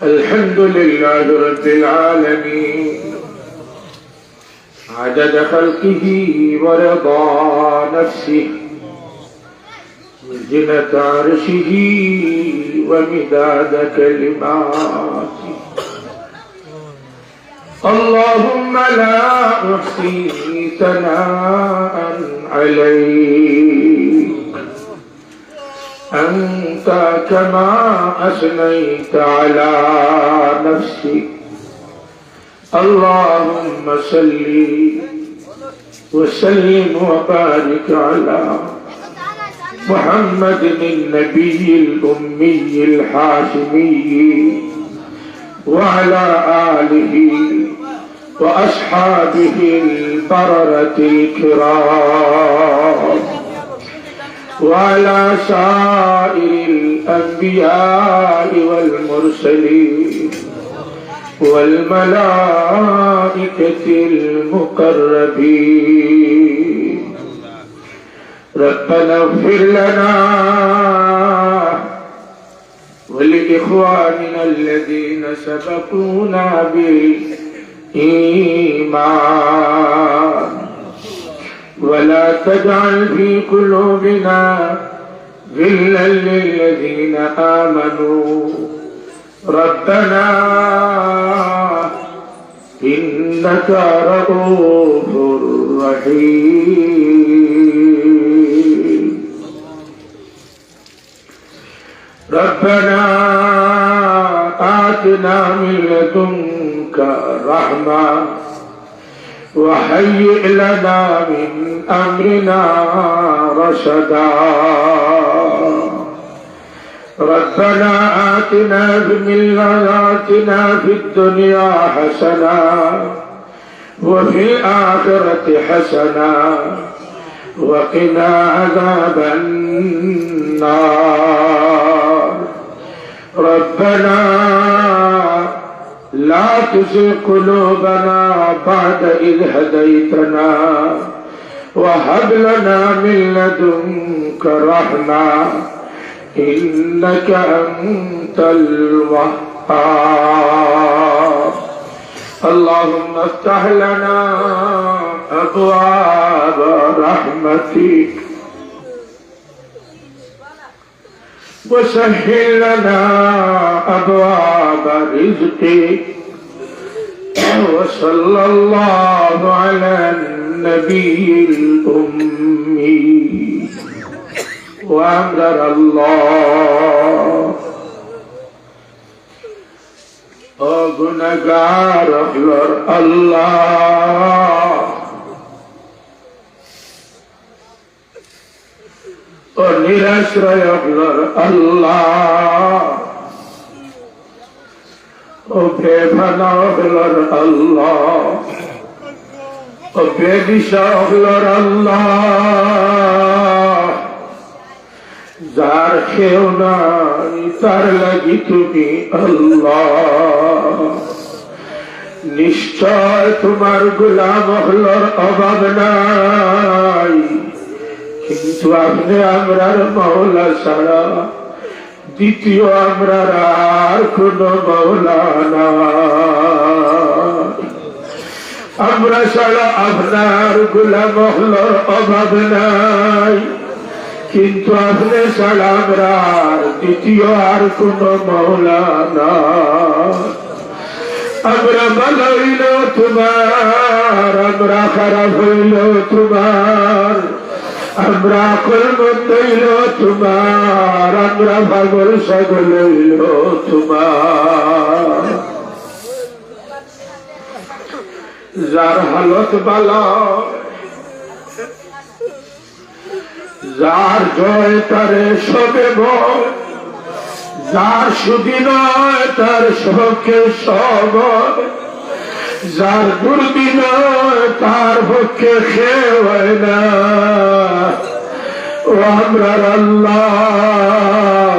الحمد لله رب العالمين عدد خلقه ورضا نفسه وزنة عرشه ومداد كلماته. اللهم لا أحصي ثناء عليك أنت كما أثنيت على نفسك. اللهم صل وسلم وبارك على محمد النبي الأمي الحاشمي وعلى آله وأصحابه البررة الكرام وعلى سائر الأنبياء والمرسلين والملائكة المقربين. ربنا اغفر لنا ولإخواننا الذين سبقونا بالإيمان ولا تجعل في قلوبنا غلا للذين آمنوا ربنا إنك رؤوف رحيم. ربنا آتنا من لدنك رحمة وهيئ لنا من أمرنا رشدا. ربنا آتنا في الدنيا حسنة وفي الآخرة حسنة وقنا عذاب النار. ربنا لا تزغ قلوبنا بعد إذ هديتنا وهب لنا من لدنك رحمة إنك أنت الوهاب. اللهم افتح لنا أبواب رحمتك وسهل لنا أبواب رزقك. وصلى الله على النبي الأمي وأمر الله গুনাহগার হলোর আল্লাহ ও নিরাশ্রয় হলোর আল্লাহ ও বেভানা হলোর আল্লাহ ও বেদিশা হলোর আল্লাহ যার কেউ নাই তার লাগি তুমি আল্লাহ। নিশ্চয় তোমার গোলাম হলোর অভাব নাই, কিন্তু আপনি আমরার মাওলা ছাড়া দ্বিতীয় আমরার আর কোন মাওলা নাই। আমরা ছাড়া আপনার গোলাম হলোর অভাব নাই, কিন্তু আপনি ছাড়া আমরা দ্বিতীয় আর কোন মাওলা না। আমরা ভালো হইল তোমার, আমরা খারাপ হইল তোমার, আমরা আকল মন্দ হইল তোমার, আমরা পাগল ছাগল হইল তোমার। যার হালত ভালো, যার জয় তারে সবে ভয়, যার সুদি নয় তার শোকে সব, যার দুর্দিন তার পক্ষে খেয়ে হয় না। ও আমরা আল্লাহ,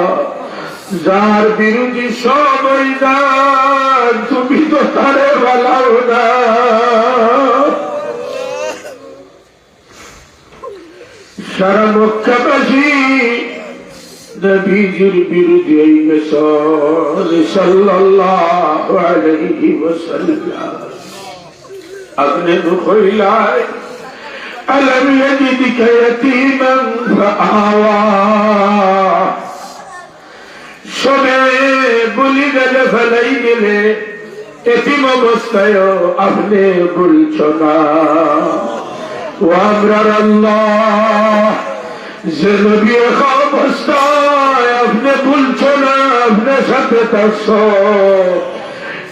যার বিরোধী সবই না, তুমি তো তারে ভালাও না। সারা মক্কাবাসী নবীজির বিরুদ্ধে এই মিশন সাল্লাল্লাহু আলাইহি ওয়াসাল্লাম আপনি কইলাই আলম ইয়াজিদকা ইয়াতীমান ফাআওয়া শোনে বলি গেলে ফেলাই গেলে এতিম অবস্থায় আপনি বলছো না ও আমরার আল্লাহ যে নবী অবস্থায় আপনি বলছো না আপনার সাথে থাকছো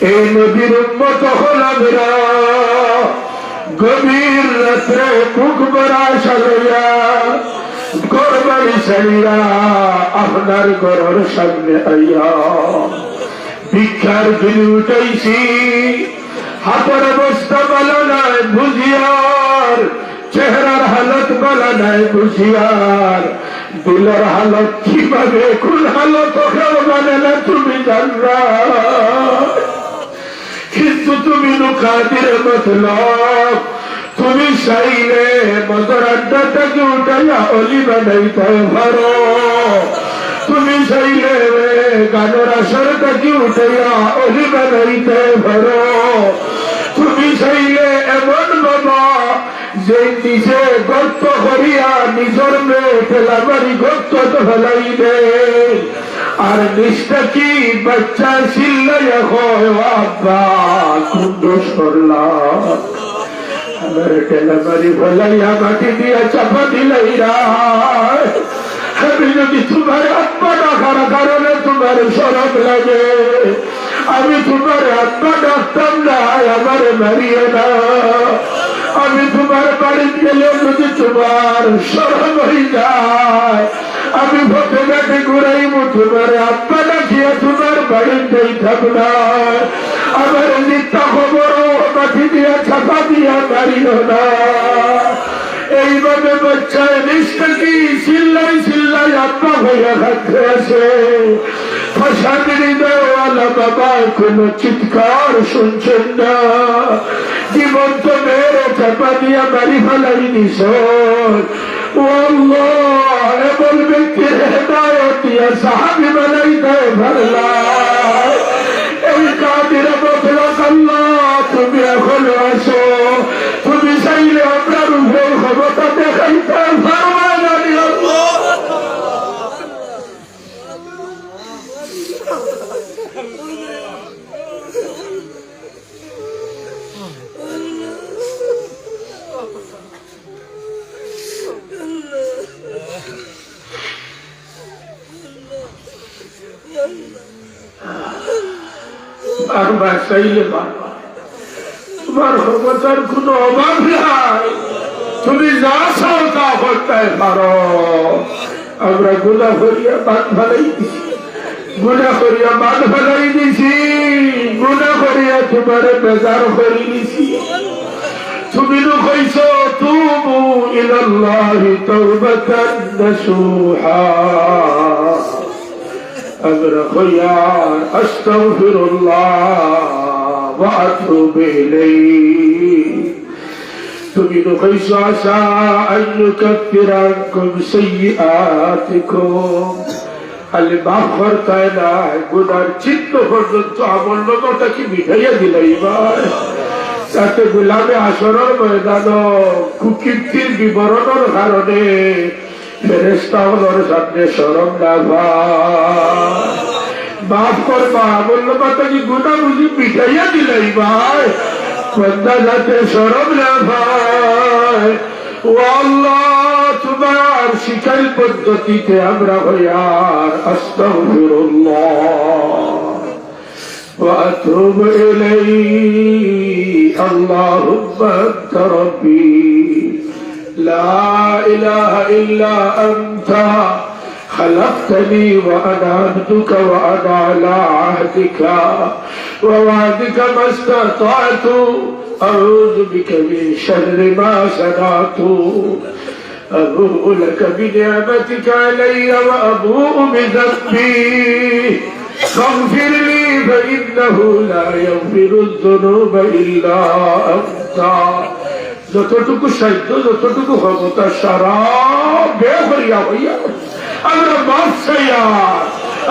এই নবীর উম্মত হলাম আমরা গভীর রাত্রে বুক ভরা সালইয়া ঘরবাড়ি ছাড়িয়া আপনার ঘরের সামনে আইয়া ভিক্ষার বিল উঠাইছি হাতের অবস্থা ভালো নাই বুঝিয়ার চেহারার হালত ভালো নাই বুঝিয়ার দিলের হালত কিভাবে কোন হালত মানে না তুমি জানরা কিন্তু তুমি নুকাদের মতলব তুমি চাইলে মদর আড্ডাটাকে উঠাইয়া অলি বানাইতে পারো তুমি চাইলে গানের আসরটাকে উঠাইয়া অলি বানাইতে পারো তুমি চাইলে এমন বাবা যে নিজে গর্ত করিয়া নিজের মেয়ে ফেলাবারি গর্ত ফেলাইবে আর নিষ্ঠা কি বাচ্চা চিল্লাইয়া হয় আব্বা কুণ্ড সরলাম আমার টেলাবারি ফেলাইয়া মাটি দিয়া চাপা দিলাইরা আমি যদি তোমার আত্মা ডাকার কারণে তোমার সরব লাগে আমি তোমার আত্মা ডাকতাম না আমার মারিয়ে না আমি তোমার বাড়ি গেলে যদি তোমার সরব হয়ে যায় আমি ভোটে ঘাটে ঘুরাইব তোমার আত্মা ডাকিয়া তোমার বাড়িতেই থাকব না আমার মিথ্যা খবর মাটি দিয়া ছাপা দিয়া মারিও না এইভাবে বাচ্চায় নিষ্ঠকি চিল্লাই চিল্লাই আত্মা হইয়া থাকতে আছে ফসাদিনী দেওয়ালা বাবা কোন চিৎকার শুনছেন না জীবন্ত মেয়ের চাপা দিয়া বাড়ি ফেলাই নিস ও আল্লাহ এমন ব্যক্তির হেদায়ত দিয়া সাহাবি বানাইতে পারলাম এই কাদের মতলব আল্লাহ তুমি এখনো আসো তুমি চাইলে আপনার উপরে ক্ষমতা দেখাইতে পারবে না আল্লাহ বারবার চাইলে বারবার তোমার ক্ষমতার কোন অভাব নাই তুমি যা চাও তা করতে পারো আমরা গুণা করিয়া বাদ ফেলাই দিছি গুণা করিয়া বাদ ফেলাই দিছি গুণা করিয়া তোমার বেজার করে দিছি তুমি তো কইছ তুবু ইলাল্লাহি তাওবাতান নাসুহা আমরা কইয়ার আস্তাগফিরুল্লাহ ওয়া আতুবু ইলাইহি তুমি তো কইছ আসা আন ইউকাফিরা আনকুম সাইয়্যাতিকুম খালি মাফ করতে না গুনার চিত্ত পর্যন্ত আমল নগরটা কি মিঠাইয়া দিলাই ভাই তাতে গোলামে আসরের ময়দান কুকীর্তির বিবরণের কারণে ফেরেশতাগুলোর সামনে শরম না ভাই মাফ করবা বললো মাতা কি গুনাহ বুঝি মিঠাইয়া দিলাই ভাই বান্দা যাতে শরম না ভাই ও আল্লাহ তোমার শিকারি পদ্ধতিতে আমরা হইয়ার আস্তাগফিরুল্লাহ ওয়া আতুবু ইলাইহি আল্লাহুম্মা আনতা রাব্বি লা ইলাহা ইল্লা আনতা خلقتني وأنا عبدك وأنا على عهدك ووعدك ما استطعت أعوذ بك من شر ما صنعت أبوء لك بنعمتك علي وأبوء بذنبي فاغفر لي فإنه لا يغفر الذنوب إلا أنت যতটুকু সাহিত্য যতটুকু ক্ষমতা সারা বের হইয়া হইয়া আমরা মাফ চাইয়া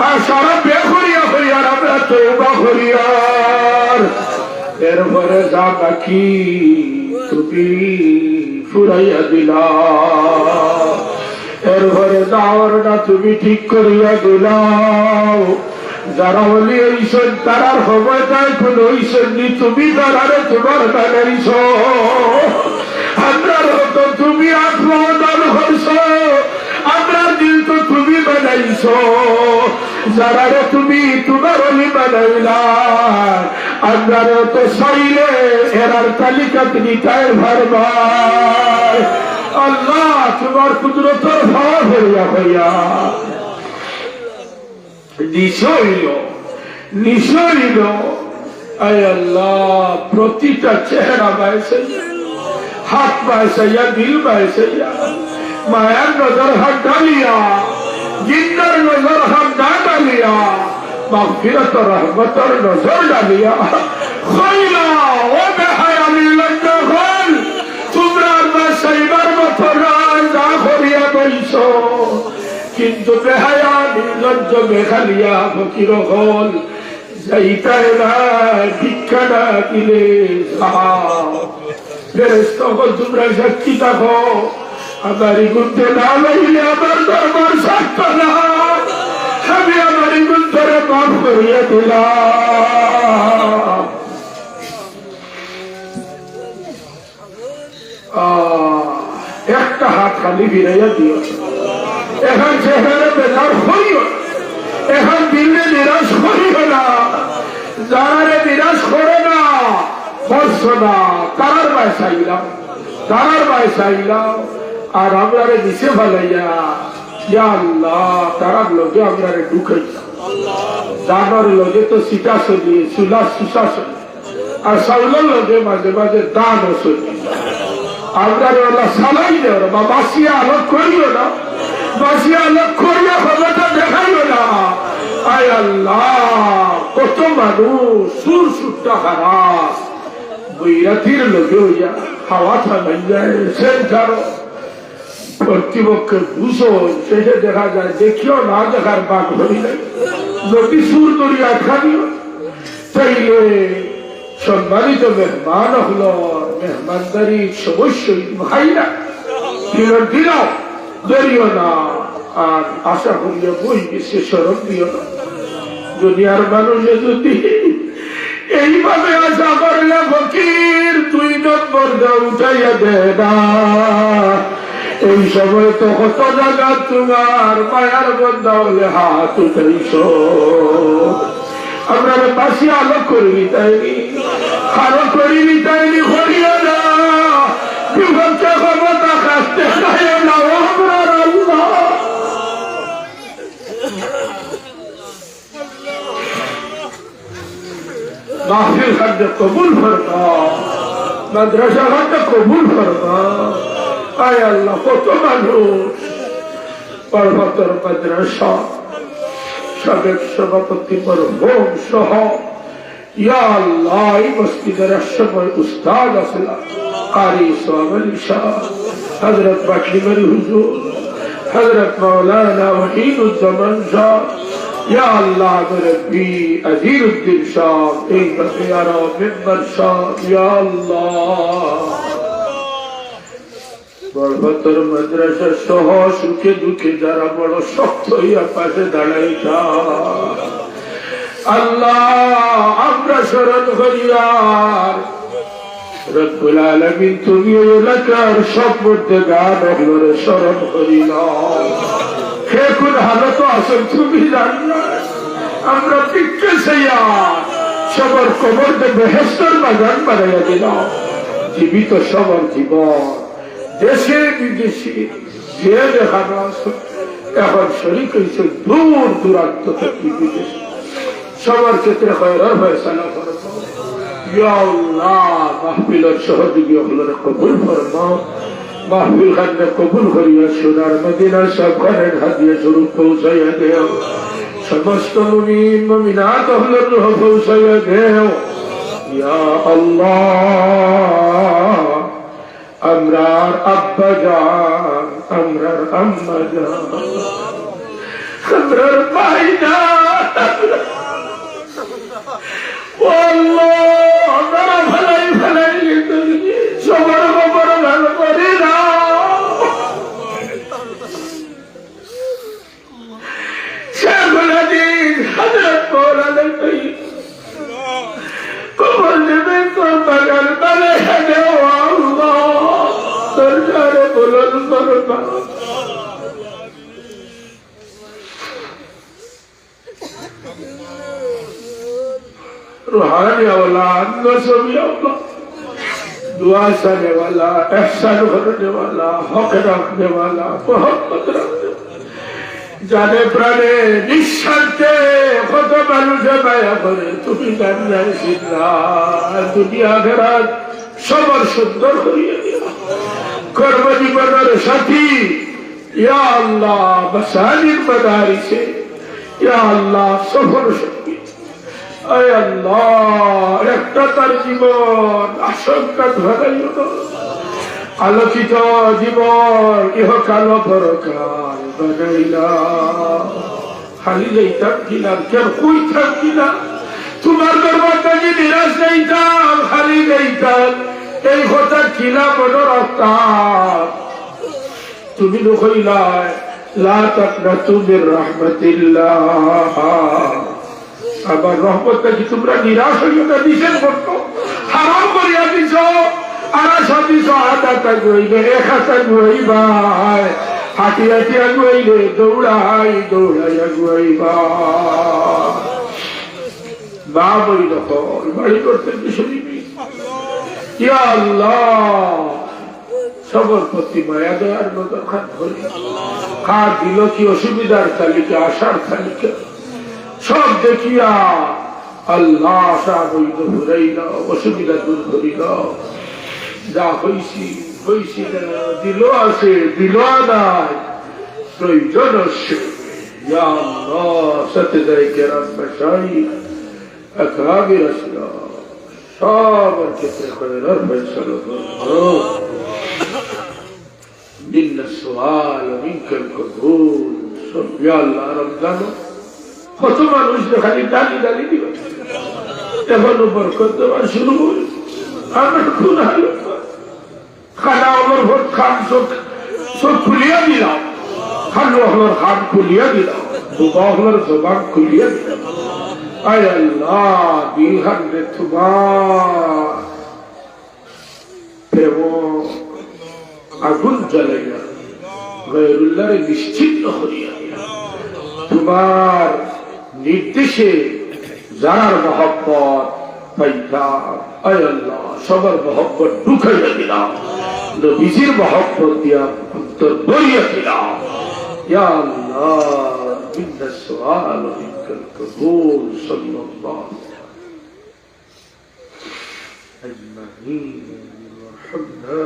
আর সারা বেখরিয়া হইয়ার আমরা তওবা করিয়ার এরপরে যা বাকি তুমি ফুরাইয়া দিলা এরপরে দাওয়ারটা তুমি ঠিক করিয়া দিলাও যারা বলি এইসব তারার ক্ষমতায় কোন ঐশ্বর নি তুমি তারারে তোমার বানাইছ আমরা তো তুমি আত্মদান করছ আমরা দিল তো তুমি বানাইছ যারারে তুমি তোমার অলি বানাইলা আমরা তো চাইলে এরার তালিকা তুমি তাই ভারবার আল্লাহ তোমার কুদরতের ভাব হইয়া হইয়া নিশইল আয় আল্লাহ প্রতিটা চেহারা বাইসাইয়া হাত বাইসাইয়া দিল বাইসাইয়া মায়ার নজর হাত ডালিয়া জিন্দার নজর হাত না ডালিয়া মাগফিরাত রহমতের নজর ডালিয়া খইলা ও বেহায়া নির্লজ্জ হল তোমরা বাইসাইবার মতো না করিয়া বইছ কিন্তু বেহায়া নির্লজ্জ বেখালিয়া ফকির হল যাইতাই না ভিক্ষা না দিলে ফেরেশতা হল তোমরা সাক্ষী থাকো আমারই গুনতে না লাইলে আমার দরবার সাক্ষ্য না আমি আমারই গুনতরে মাফ করিয়া দিলাম একটা হাত খালি ফিরাইয়া দিও এখন চেহারা বেকার হইও এখন দিলে নিরাশ করিও না যারা নিরাশ করে না করছ না তারার বাইসাইলাম আর আমরা নিচে ফেলাইয়া আল্লাহ তারার লোকে আমরা ঢুকাইলাম দানার লোকে তো সিটা চলি চুলা সুসা চলি আর চাউলের লোকে মাঝে মাঝে দানও চলি আমরা ওরা চালাই দেও বা বাসিয়া আলোক করিও না বাসিয়া আলোক করিয়া খবরটা দেখাইও না আয় আল্লাহ কত মানুষ সুর সুরটা খারাপ বৈরাতির লোকে হইয়া হাওয়া থামাই যায় সেন্টারও কর্তৃপক্ষে বুঝো শেষে দেখা যায় দেখিও না দেখার বাঘ ধরি নাই নদী সুর দরিয়া খানিও চাইলে সম্মানিত মেহমান হল মেহমানদারি অবশ্যই ভাইরা দিলাম দরিও না আর আশা করিয়া বই বেশি সরব দিও না দুনিয়ার মানুষে যদি এইভাবে আশা করলে ফকির 2 নম্বর উঠাইয়া দেয় না এই সময় তো কত জায়গা তোমার মায়ার বন্ধা হলে হাত উঠাইছ আমরা বাসি আলো করিনি তাইনি আলো করিনি তাইনি করিও না বিভক্ত ক্ষমতা কাজতে চাইও না আমার আল্লাহ মাহফিল খাদ্য কবুল ফরমা মাদ্রাসা খাদ্য কবুল ফরমা আয় আল্লাহ কত মানুষ পর্বতর মাদ্রাসা সাবেক সভাপতি মরহুম সহ ইয়া আল্লাহ এই মসজিদের একসময় উস্তাদ আসলা কারি সোহাব আলী শাহ হযরত বাকরি মরি হুজুর হযরত মাওলানা ওয়াহিদুজ্জামান শাহ ইয়া আল্লাহ মুরব্বি আজিরউদ্দিন শাহ এই বসিয়ারা মেম্বার শাহ ইয়া আল্লাহ পর্বতর মাদ্রাসা সহ সুখে দুঃখে যারা বড় শক্ত হইয়া পাশে দাঁড়াইতা আল্লাহ আমরা স্মরণ করিয়ার রব্বুল আলামিন তুমি এলাকার সব মধ্যে গান অগ্লরে স্মরণ করিলাম হে কোন হালত আসল তুমি জানো আমরা পিঠে সেইয়া সবার কবর বেহেশতের বাগান বানাইয়া দিলাম জীবিত সবার জীবন দেশে বিদেশে যে দেখানো এখন শরীর হয়েছে দূর দূরান্ত থেকে বিদেশে সবার ক্ষেত্রে খয়রার ফয়সালা করবো ইয়া আল্লাহ মাহফিলের সহযোগী হলরে কবুল ফরমাও মাহফিল খানকে কবুল করিয়া সোনার মদিনার সব ঘরের হাদিয়া স্বরূপ পৌঁছাইয়া দেও সমস্ত মুমিন মুমিনাত হলর রূহ পৌঁছাইয়া দেও ইয়া আল্লাহ আমরার আব্বা জান আমরার আম্মা জান আমরার পাই না। আমরা ফেলাই ফেলাই সবার খবর ভালো করি না। সেগুলো দিন হাজরত মৌলানা কবর দেবে তোর বাগান বালে দেওয়া তোর ঘরে বলন করবা। रूहानी औलाद नसबी औलाद दुआ करने वाला एहसान करने वाला हक रखने वाला मोहब्बत रखने वाला जाने प्राणे निश्चंते कत মানুষে মায়া করে তুমি জানাইছিস না দুনিয়া আখিরাত সবার সুন্দর করিয়ে দিও কর্মজীবনের সাথী ইয়া আল্লাহ মাসাজিদ মাদারিসে ইয়া আল্লাহ সফর সঙ্গী আয় আল্লাহ একটা তার জীবন আশঙ্কা ধরাইও না আলোকিত জীবন ইহকাল পরকাল বানাইলা খালি যাইতাম কিনা কেন কইতাম কিনা তোমার দরবারটা কি নিরাশ যাইতাম খালি যাইতাম এই কথা কিনা মনে রাখতাম তুমি কইলাই লা তাকনাতু মির রাহমাতিল্লাহ আবার রহমতটা কি তোমরা নিরাশ হইও না নিষেধ করতো হারাম করিয়া দিছ আড়াইশো দিছ আদাটা গইলে এক হাতা গুয়াইবা হাঁটি হাঁটিয়া গুয়াইলে দৌড়াই দৌড়াইয়া গুয়াইবা বা বইল বাড়ি করতে শুনিবি ইয়া আল্লাহ সবর প্রতি মায়া দেওয়ার নজর খান ধরি কার দিল কি অসুবিধার তালিকা আশার তালিকা সব দেখিয়া আল্লাহ আশা বৈধ ঘুরাই দাও অসুবিধা দূর করি দাও যা হইছি হইছি দিল আছে দিল নাই প্রয়োজন আছে ইয়া আল্লাহ সতদাই কেরাম মশাইখ আকরাবির আসলাম সবার ক্ষেত্রে খৈরার ফয়সালা করো মিন্না সুআল মিনকাল কবুল সব ইয়া আল্লাহ রমজান কত মানুষ খালি ডালি ডালি দিবে এখন বরকত দেওয়া শুরু করে আমার খুন হল খানা আমার ভোট খান সব খুলিয়া দিলাম খালো আমার খান খুলিয়া দিলাম বুবা আমার জবান খুলিয়া দিলাম আয় আল্লাহ দিল হান্ডে তোমার প্রেম আগুন জ্বালাইয়া গায়রুল্লাহরে নিশ্চিন্ন করিয়া তোমার নির্দেশে যার মহব্বত পাইতাম আয় আল্লাহ সবার মহব্বত ঢুকাইয়া দিলাম নবীজির মহব্বত দিয়া অন্তর ভরিয়া দিলাম ইয়া আল্লাহ ইন্না সুআল মিনকাল কবুল সাল্লাল্লাহু আজমাইন ওয়া হামদা